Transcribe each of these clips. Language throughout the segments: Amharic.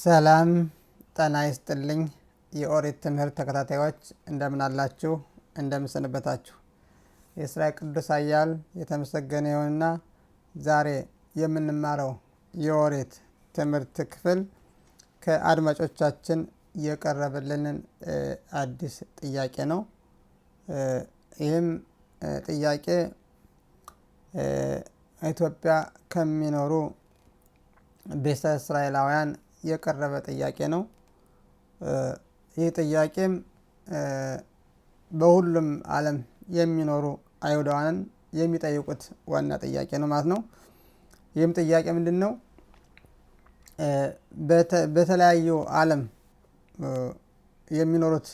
ሰላም ጤና ይስጥልኝ። የኦሪት ትምህርት ተከታታዮች እንደምን አላችሁ? እንደምን ሰነበታችሁ? የእስራኤል ቅዱስ ኃያል የተመሰገነ ይሁንና ዛሬ የምንማረው የኦሪት ትምህርት ክፍል ከአድማጮቻችን የቀረበልንን አዲስ ጥያቄ ነው። ይህም ጥያቄ ኢትዮጵያ ከሚኖሩ ቤተ እስራኤላውያን የቀረበ ጥያቄ ነው። ይህ ጥያቄም በሁሉም ዓለም የሚኖሩ አይሁዳውያን የሚጠይቁት ዋና ጥያቄ ነው ማለት ነው። ይህም ጥያቄ ምንድን ነው? በተለያዩ ዓለም የሚኖሩት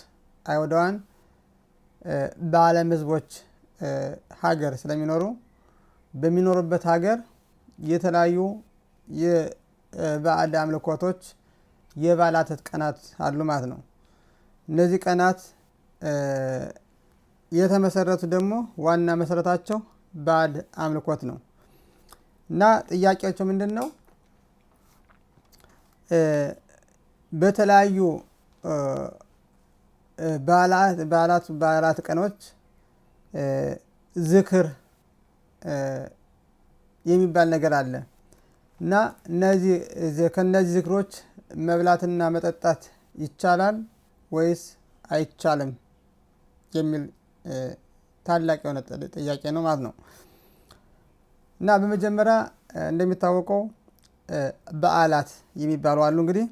አይሁዳውያን በዓለም ሕዝቦች ሀገር ስለሚኖሩ በሚኖሩበት ሀገር የተለያዩ የባዕድ አምልኮቶች የበዓላት ቀናት አሉ ማለት ነው። እነዚህ ቀናት የተመሰረቱ ደግሞ ዋና መሰረታቸው ባዕድ አምልኮት ነው እና ጥያቄያቸው ምንድን ነው? በተለያዩ በዓላት ቀኖች ዝክር የሚባል ነገር አለ እና ከነዚህ ዝክሮች መብላትና መጠጣት ይቻላል ወይስ አይቻልም የሚል ታላቅ የሆነ ጥያቄ ነው ማለት ነው። እና በመጀመሪያ እንደሚታወቀው በዓላት የሚባሉ አሉ። እንግዲህ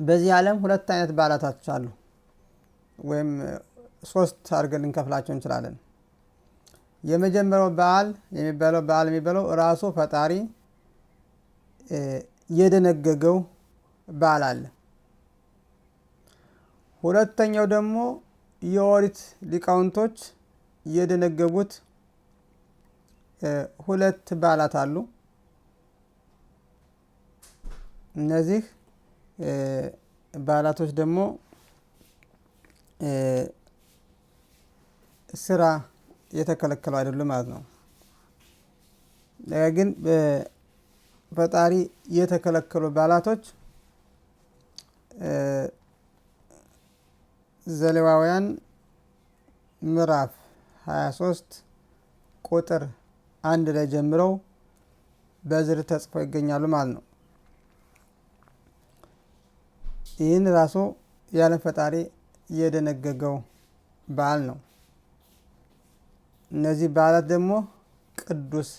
በዚህ ዓለም ሁለት አይነት በዓላቶች አሉ፣ ወይም ሶስት አድርገን ልንከፍላቸው እንችላለን። የመጀመሪያው በዓል የሚባለው ራሱ ፈጣሪ የደነገገው በዓል አለ። ሁለተኛው ደግሞ የኦሪት ሊቃውንቶች የደነገጉት ሁለት በዓላት አሉ። እነዚህ በዓላቶች ደግሞ ስራ የተከለከሉ አይደሉም ማለት ነው። ነገር ግን ፈጣሪ የተከለከሉ በዓላቶች ዘሌዋውያን ምዕራፍ 23 ቁጥር 1 ላይ ጀምረው በዝርዝር ተጽፈው ይገኛሉ ማለት ነው። ይህን ራሱ የዓለም ፈጣሪ የደነገገው በዓል ነው። እነዚህ በዓላት ደግሞ ቅዱስ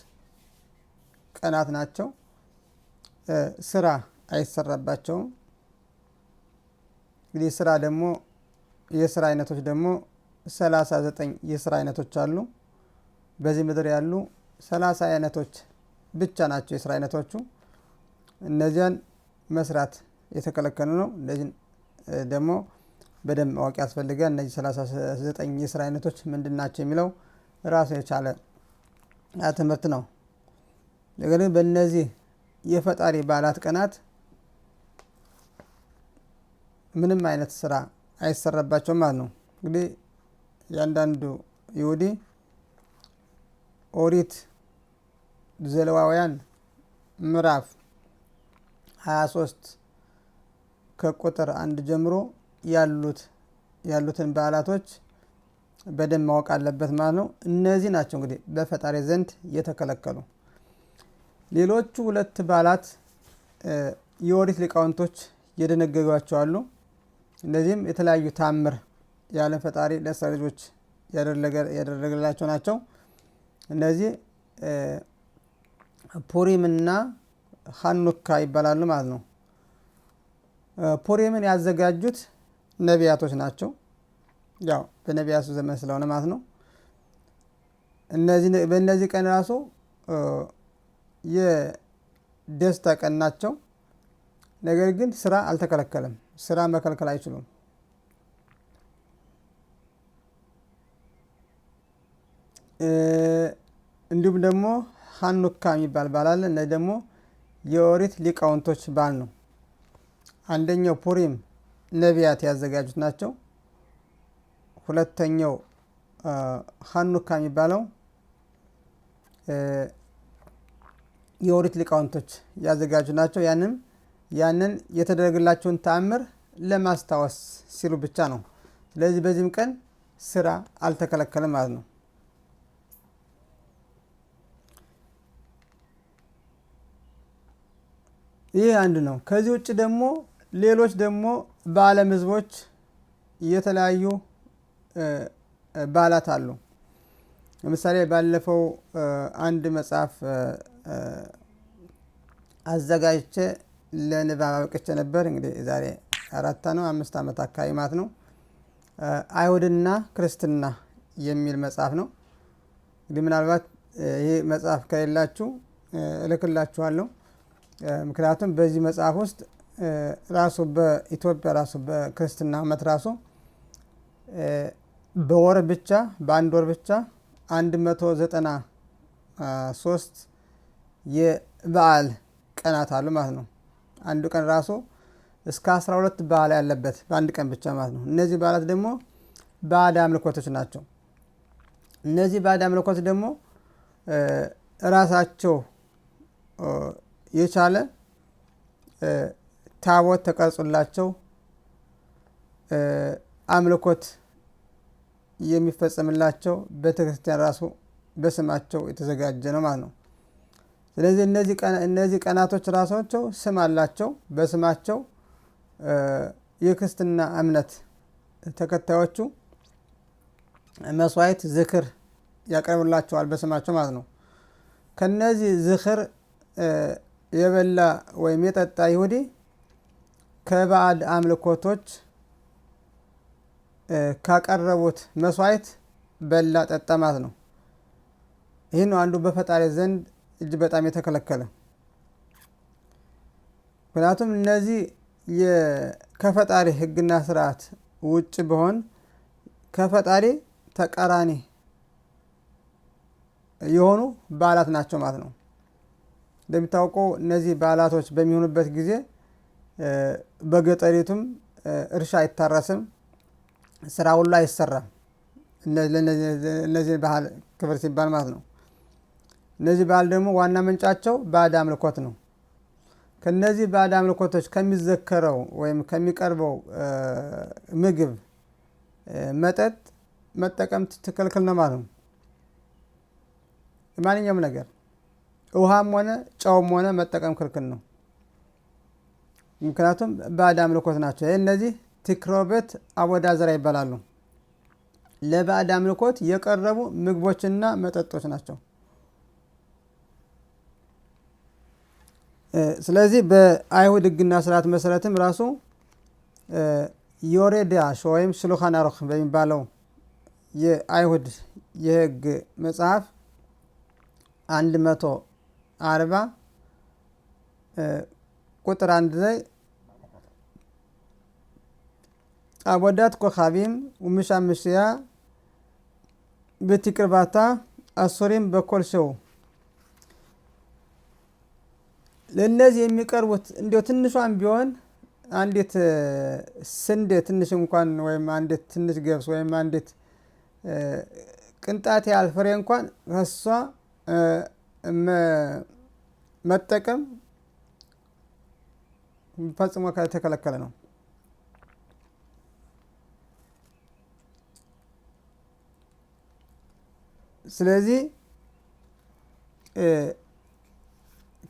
ቀናት ናቸው። ስራ አይሰራባቸውም። እንግዲህ የስራ አይነቶች ደግሞ 39 የስራ አይነቶች አሉ። በዚህ ምድር ያሉ 30 አይነቶች ብቻ ናቸው የስራ አይነቶቹ። እነዚያን መስራት የተከለከሉ ነው። እነዚህን ደግሞ በደንብ ማወቅ ያስፈልጋል። እነዚህ 39 የስራ አይነቶች ምንድን ናቸው የሚለው ራሱ የቻለ ትምህርት ነው። ነገር ግን በእነዚህ የፈጣሪ በዓላት ቀናት ምንም አይነት ስራ አይሰራባቸውም ማለት ነው። እንግዲህ ያንዳንዱ ይሁዲ ኦሪት ዘሌዋውያን ምዕራፍ 23 ከቁጥር 1 ጀምሮ ያሉትን በዓላቶች በደንብ ማወቅ አለበት ማለት ነው። እነዚህ ናቸው እንግዲህ በፈጣሪ ዘንድ የተከለከሉ። ሌሎቹ ሁለት በዓላት የኦሪት ሊቃውንቶች የደነገጓቸው አሉ። እነዚህም የተለያዩ ታምር የዓለም ፈጣሪ ለእስራኤል ልጆች ያደረገላቸው ናቸው። እነዚህ ፑሪምና ሀኑካ ይባላሉ ማለት ነው። ፑሪምን ያዘጋጁት ነቢያቶች ናቸው። ያው በነቢያቱ ዘመን ስለሆነ ማለት ነው። በእነዚህ ቀን ራሱ የደስታ ቀን ናቸው። ነገር ግን ስራ አልተከለከለም። ስራ መከልከል አይችሉም። እንዲሁም ደግሞ ሀኑካ የሚባል በዓል አለ። እነዚህ ደግሞ የኦሪት ሊቃውንቶች በዓል ነው። አንደኛው ፑሪም ነቢያት ያዘጋጁት ናቸው። ሁለተኛው ሀኑካ የሚባለው የኦሪት ሊቃውንቶች ያዘጋጁ ናቸው። ያንም ያንን የተደረገላቸውን ተአምር ለማስታወስ ሲሉ ብቻ ነው። ስለዚህ በዚህም ቀን ስራ አልተከለከለም ማለት ነው። ይህ አንድ ነው። ከዚህ ውጭ ደግሞ ሌሎች ደግሞ በዓለም ህዝቦች የተለያዩ በዓላት አሉ። ለምሳሌ ባለፈው አንድ መጽሐፍ አዘጋጅቼ ለንባብ አብቅቼ ነበር። እንግዲህ ዛሬ 4-5 ዓመት አካባቢ ማለት ነው። አይሁድና ክርስትና የሚል መጽሐፍ ነው። እንግዲህ ምናልባት ይሄ መጽሐፍ ከሌላችሁ እልክላችኋለሁ። ምክንያቱም በዚህ መጽሐፍ ውስጥ ራሱ በኢትዮጵያ ራሱ በክርስትና ዓመት ራሱ በወር ብቻ በአንድ ወር ብቻ 193 የበዓል ቀናት አሉ ማለት ነው። አንዱ ቀን ራሱ እስከ 12 በዓል ያለበት በአንድ ቀን ብቻ ማለት ነው። እነዚህ በዓላት ደግሞ ባዕድ አምልኮቶች ናቸው። እነዚህ ባዕድ አምልኮት ደግሞ ራሳቸው የቻለ ታቦት ተቀርጾላቸው አምልኮት የሚፈጸምላቸው ቤተክርስቲያን ራሱ በስማቸው የተዘጋጀ ነው ማለት ነው። ስለዚህ እነዚህ ቀናቶች ራሳቸው ስም አላቸው። በስማቸው የክርስትና እምነት ተከታዮቹ መስዋዕት ዝክር ያቀርቡላቸዋል በስማቸው ማለት ነው። ከነዚህ ዝክር የበላ ወይም የጠጣ ይሁዲ ከባዕድ አምልኮቶች ካቀረቡት መስዋዕት በላ ጠጣ ማለት ነው። ይህ ነው አንዱ በፈጣሪ ዘንድ እጅ በጣም የተከለከለ። ምክንያቱም እነዚህ ከፈጣሪ ሕግና ስርዓት ውጭ በሆን ከፈጣሪ ተቃራኒ የሆኑ በዓላት ናቸው ማለት ነው። እንደሚታወቀው እነዚህ በዓላቶች በሚሆኑበት ጊዜ በገጠሪቱም እርሻ አይታረስም፣ ስራ ሁሉ አይሰራም። እነዚህ ባህል ክብር ሲባል ማለት ነው። እነዚህ ባህል ደግሞ ዋና ምንጫቸው ባዕድ አምልኮት ነው። ከነዚህ ባዕድ አምልኮቶች ከሚዘከረው ወይም ከሚቀርበው ምግብ፣ መጠጥ መጠቀም ትክክል ነው ማለት ነው። ማንኛውም ነገር ውሃም ሆነ ጨውም ሆነ መጠቀም ክልክል ነው። ምክንያቱም ባዕድ አምልኮት ናቸው። እነዚህ ቲክሮቤት አቦዳዘራ ይባላሉ። ለባዕድ አምልኮት የቀረቡ ምግቦችና መጠጦች ናቸው። ስለዚህ በአይሁድ ሕግና ስርዓት መሰረትም ራሱ ዮሬዳሽ ወይም ሽሉኻን አሩኽ በሚባለው የአይሁድ የሕግ መጽሐፍ 140 ቁጥር 1 ላይ አቦዳት ኮኻቢም ወምሻምሽያ በትቅርባታ አሶሪም በኮልሸው ለነዚህ የሚቀርቡት እንዲያው ትንሿን ቢሆን አንዲት ስንዴ ትንሽ እንኳን ወይም አንዲት ትንሽ ገብስ ወይም አንዲት ቅንጣት ያህል ፍሬ እንኳን ከሷ መጠቀም ፈጽሞ የተከለከለ ነው። ስለዚህ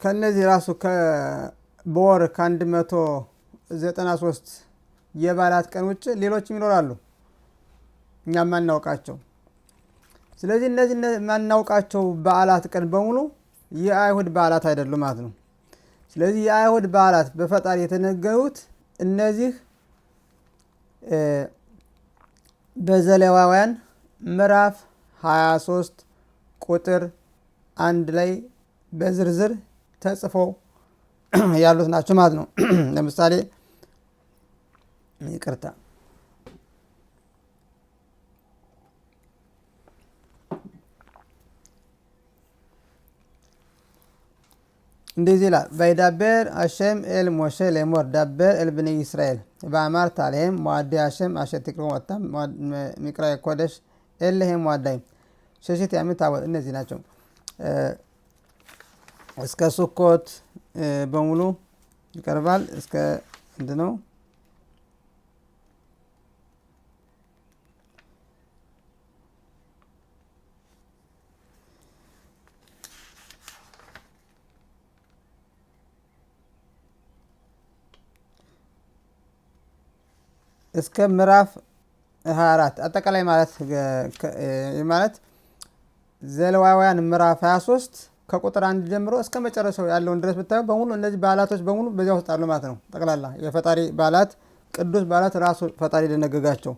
ከነዚህ ራሱ በወር ከ193 የበዓላት ቀን ውጭ ሌሎችም ይኖራሉ እኛ ማናውቃቸው። ስለዚህ እነዚህ ማናውቃቸው በዓላት ቀን በሙሉ የአይሁድ በዓላት አይደሉም ማለት ነው። ስለዚህ የአይሁድ በዓላት በፈጣሪ የተነገሩት እነዚህ በዘሌዋውያን ምዕራፍ 23 ቁጥር 1 ላይ በዝርዝር ተጽፈው ያሉት ናቸው ማለት ነው። ለምሳሌ ይቅርታ እንደዚህ ይላል። ባይዳበር አሸም ኤል ሞሼ ለሞር ዳበር ኤል ብኒ እስራኤል በአማር ታለም ሙአዲ አሸም አሸትክሩ ወጣም ሚቅራ ኮደሽ ኤልሄም ሙአዳይ ሸሽት ያመት ታወ እነዚህ ናቸው። እስከ ሱኮት በሙሉ ይቀርባል እስከ ነው እስከ ምዕራፍ 24 አጠቃላይ ማለት ዘሌዋውያን ምዕራፍ 23 ከቁጥር 1 ጀምሮ እስከ መጨረሻው ያለውን ድረስ ብታዩ በሙሉ እነዚህ በዓላቶች በሙሉ በዚያ ውስጥ አሉ ማለት ነው። ጠቅላላ የፈጣሪ በዓላት ቅዱስ በዓላት ራሱ ፈጣሪ ደነገጋቸው።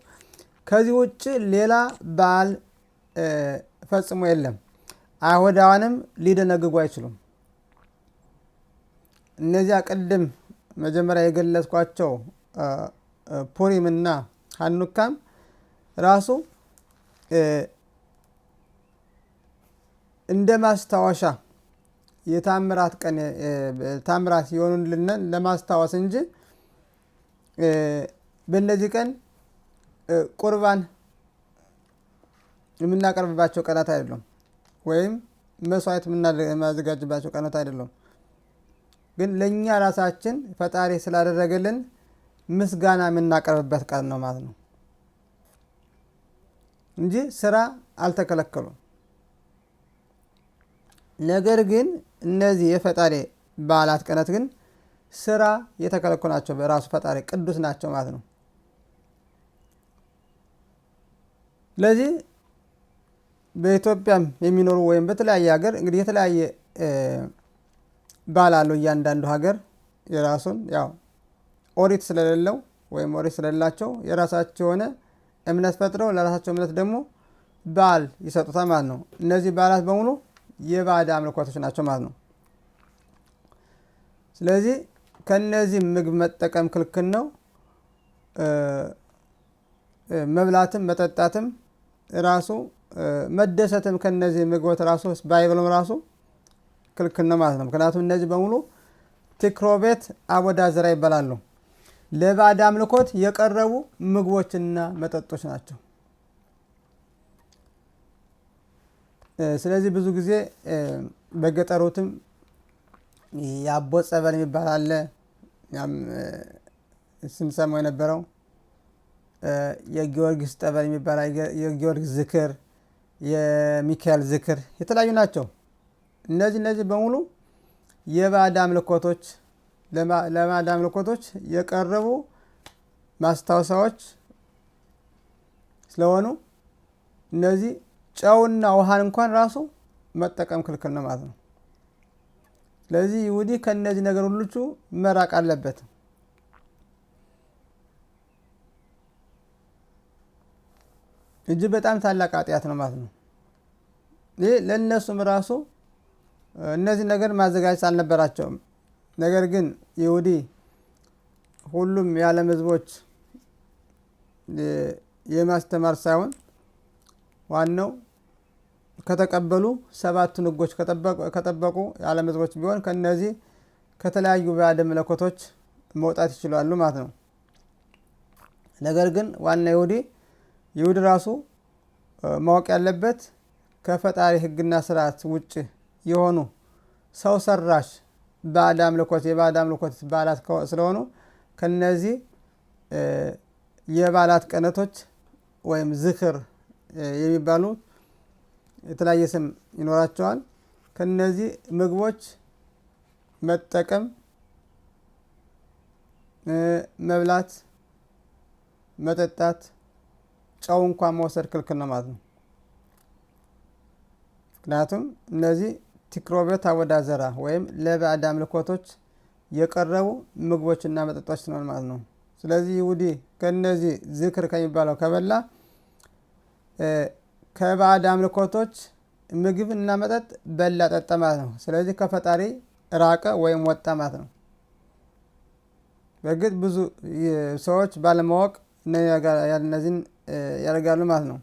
ከዚህ ውጭ ሌላ በዓል ፈጽሞ የለም። አይሁዳውያንም ሊደነግጉ አይችሉም። እነዚያ ቅድም መጀመሪያ የገለጽኳቸው ፑሪምና ሀኑካም ራሱ እንደ ማስታወሻ የታምራት ቀን ታምራት የሆኑልን ለማስታወስ እንጂ በእነዚህ ቀን ቁርባን የምናቀርብባቸው ቀናት አይደለም፣ ወይም መስዋዕት የምናዘጋጅባቸው ቀናት አይደለም። ግን ለኛ ራሳችን ፈጣሪ ስላደረገልን ምስጋና የምናቀርብበት ቀን ነው ማለት ነው እንጂ ስራ አልተከለከሉም። ነገር ግን እነዚህ የፈጣሪ በዓላት ቀናት ግን ስራ የተከለከሉ ናቸው። በራሱ ፈጣሪ ቅዱስ ናቸው ማለት ነው። ስለዚህ በኢትዮጵያም የሚኖሩ ወይም በተለያየ ሀገር እንግዲህ የተለያየ በዓል አለው። እያንዳንዱ ሀገር የራሱን ያው ኦሪት ስለሌለው ወይም ኦሪት ስለሌላቸው የራሳቸው የሆነ እምነት ፈጥረው ለራሳቸው እምነት ደግሞ በዓል ይሰጡታል ማለት ነው። እነዚህ በዓላት በሙሉ የባዕድ አምልኮቶች ናቸው ማለት ነው። ስለዚህ ከነዚህ ምግብ መጠቀም ክልክል ነው። መብላትም መጠጣትም ራሱ መደሰትም ከነዚህ ምግቦች ራሱ ባይብልም ራሱ ክልክል ነው ማለት ነው። ምክንያቱም እነዚህ በሙሉ ቲክሮቤት አቦዳዘራ ይባላሉ። ለባዕድ አምልኮት የቀረቡ ምግቦችና መጠጦች ናቸው። ስለዚህ ብዙ ጊዜ በገጠሩትም የአቦ ጸበል የሚባል አለ። ስንሰማው የነበረው የጊዮርጊስ ጠበል የሚባል የጊዮርጊስ ዝክር፣ የሚካኤል ዝክር የተለያዩ ናቸው። እነዚህ በሙሉ የባዕድ አምልኮቶች ለባዕድ አምልኮቶች የቀረቡ ማስታወሻዎች ስለሆኑ እነዚህ ጨውና ውሃን እንኳን ራሱ መጠቀም ክልክል ነው ማለት ነው። ስለዚህ ይሁዲ ከነዚህ ነገር ሁሉ መራቅ አለበት። እጅግ በጣም ታላቅ ኃጢአት ነው ማለት ነው። ይህ ለእነሱም ራሱ እነዚህ ነገር ማዘጋጀት አልነበራቸውም። ነገር ግን ይሁዲ ሁሉም የዓለም ሕዝቦች የማስተማር ሳይሆን ዋናው ከተቀበሉ ሰባቱን ሕጎች ከጠበቁ የዓለም ሕዝቦች ቢሆን ከነዚህ ከተለያዩ ባዕድ አምልኮቶች መውጣት ይችላሉ ማለት ነው። ነገር ግን ዋና ይሁዲ ራሱ ማወቅ ያለበት ከፈጣሪ ሕግና ስርዓት ውጭ የሆኑ ሰው ሰራሽ ባዕድ አምልኮት የባዕድ አምልኮት በዓላት ስለሆኑ ከነዚህ የበዓላት ቀናቶች ወይም ዝክር የሚባሉ የተለያየ ስም ይኖራቸዋል። ከነዚህ ምግቦች መጠቀም መብላት መጠጣት ጨው እንኳን መውሰድ ክልክል ነው ማለት ነው። ምክንያቱም እነዚህ ቲክሮቤት አወዳዘራ ወይም ለባዕድ አምልኮቶች የቀረቡ ምግቦችና መጠጦች ነው ማለት ነው። ስለዚህ ይሁዲ ከነዚህ ዝክር ከሚባለው ከበላ ከባዕድ አምልኮቶች ምግብ እና መጠጥ በላ ጠጣ ማለት ነው። ስለዚህ ከፈጣሪ ራቀ ወይም ወጣ ማለት ነው። በእርግጥ ብዙ ሰዎች ባለማወቅ እነዚህን ያደርጋሉ ማለት ነው።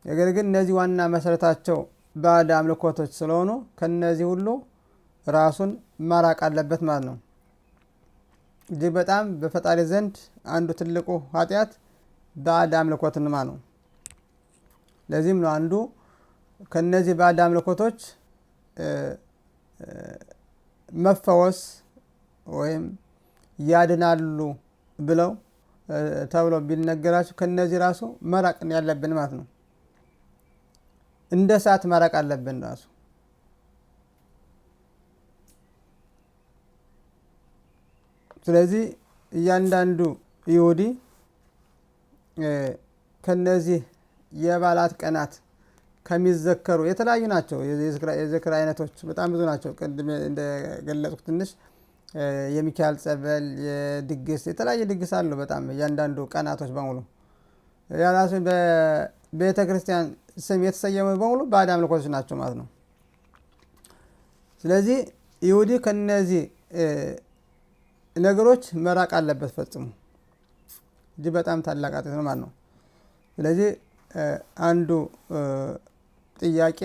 ነገር ግን እነዚህ ዋና መሰረታቸው ባዕድ አምልኮቶች ስለሆኑ ከነዚህ ሁሉ ራሱን ማራቅ አለበት ማለት ነው። እጅግ በጣም በፈጣሪ ዘንድ አንዱ ትልቁ ኃጢአት ባዕድ አምልኮትን ማለት ነው። ለዚህም ነው አንዱ ከነዚህ ባዕድ አምልኮቶች መፈወስ ወይም ያድናሉ ብለው ተብሎ ቢነገራቸው ከነዚህ ራሱ መራቅ ያለብን ማለት ነው። እንደ እሳት መራቅ አለብን ራሱ። ስለዚህ እያንዳንዱ ይሁዲ ከነዚህ የበዓላት ቀናት ከሚዘከሩ የተለያዩ ናቸው። የዝክር አይነቶች በጣም ብዙ ናቸው። ቅድም እንደገለጽኩት ትንሽ የሚካኤል ጸበል፣ የድግስ የተለያየ ድግስ አሉ። በጣም እያንዳንዱ ቀናቶች በሙሉ ያራሱ በቤተ ክርስቲያን ስም የተሰየሙ በሙሉ ባዕድ አምልኮቶች ናቸው ማለት ነው። ስለዚህ ይሁዲ ከነዚህ ነገሮች መራቅ አለበት ፈጽሞ። እጅግ በጣም ታላቅ ኃጢአት ነው ማለት ነው። ስለዚህ አንዱ ጥያቄ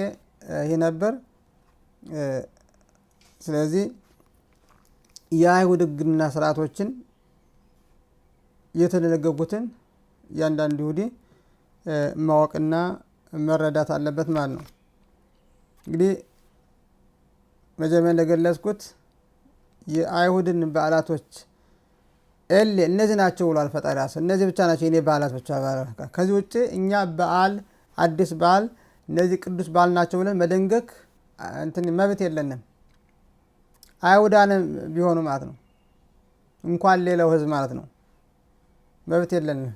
ይህ ነበር። ስለዚህ የአይሁድ ሕግና ስርዓቶችን የተደነገጉትን እያንዳንዱ ይሁዲ ማወቅና መረዳት አለበት ማለት ነው። እንግዲህ መጀመሪያ እንደገለጽኩት የአይሁድን በዓላቶች እነዚህ ናቸው ብሏል ፈጣሪ ራሱ። እነዚህ ብቻ ናቸው የኔ በዓላት ብቻ። ከዚህ ውጭ እኛ በዓል አዲስ በዓል እነዚህ ቅዱስ በዓል ናቸው ብለን መደንገግ መብት የለንም። አይሁዳንም ቢሆኑ ማለት ነው፣ እንኳን ሌላው ህዝብ ማለት ነው፣ መብት የለንም።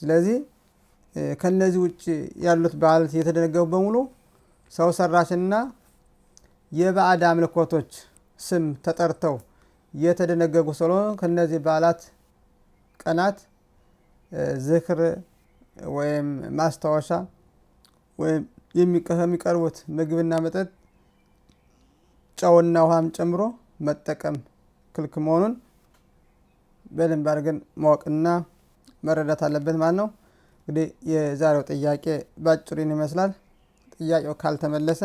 ስለዚህ ከነዚህ ውጭ ያሉት በዓላት የተደነገጉ በሙሉ ሰው ሰራሽና የባዕድ አምልኮቶች ስም ተጠርተው የተደነገጉ ስለሆኑ ከነዚህ በዓላት ቀናት ዝክር ወይም ማስታወሻ ወይም የሚቀርቡት ምግብና መጠጥ ጨውና ውሃም ጨምሮ መጠቀም ክልክል መሆኑን በደንብ አድርገን ማወቅና መረዳት አለበት ማለት ነው። እንግዲህ የዛሬው ጥያቄ ባጭሩ ይመስላል። ጥያቄው ካልተመለሰ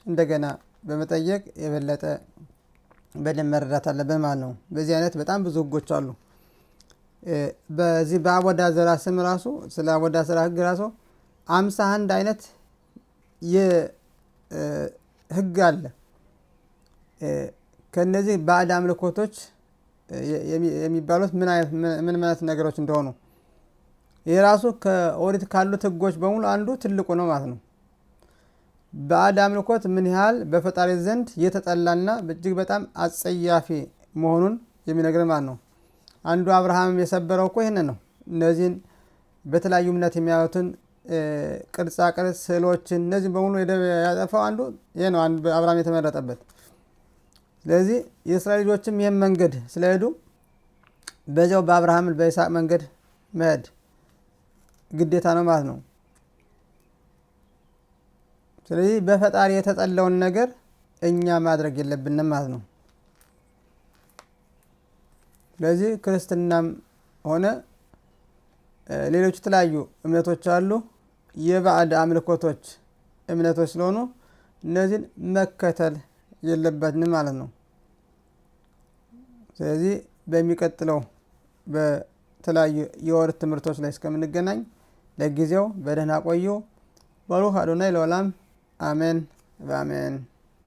እንደገና በመጠየቅ የበለጠ በደንብ መረዳት አለብን ማለት ነው። በዚህ አይነት በጣም ብዙ ህጎች አሉ። በዚህ በአወዳዘራ ስም ራሱ ስለ አወዳዘራ ህግ ራሱ 51 አይነት የህግ አለ። ከነዚህ ባዕድ አምልኮቶች የሚባሉት ምን አይነት ነገሮች እንደሆኑ ይህ ራሱ ከኦሪት ካሉት ህጎች በሙሉ አንዱ ትልቁ ነው ማለት ነው። ባዕድ አምልኮት ምን ያህል በፈጣሪ ዘንድ የተጠላና እጅግ በጣም አጸያፊ መሆኑን የሚነግር ማለት ነው። አንዱ አብርሃም የሰበረው እኮ ይህንን ነው። እነዚህን በተለያዩ እምነት የሚያዩትን ቅርጻ ቅርጽ ስዕሎችን እነዚህን በሙሉ ያጠፋው አንዱ ይህ ነው፣ አብርሃም የተመረጠበት። ስለዚህ የእስራኤል ልጆችም ይህን መንገድ ስለሄዱ በዚያው በአብርሃም በይስሐቅ መንገድ መሄድ ግዴታ ነው ማለት ነው። ስለዚህ በፈጣሪ የተጠላውን ነገር እኛ ማድረግ የለብንም ማለት ነው። ስለዚህ ክርስትናም ሆነ ሌሎች የተለያዩ እምነቶች አሉ፣ የባዕድ አምልኮቶች እምነቶች ስለሆኑ እነዚህን መከተል የለበትንም ማለት ነው። ስለዚህ በሚቀጥለው በተለያዩ የወር ትምህርቶች ላይ እስከምንገናኝ ለጊዜው በደህና ቆዩ። ባሩክ አዶናይ ለዓለም አሜን በአሜን።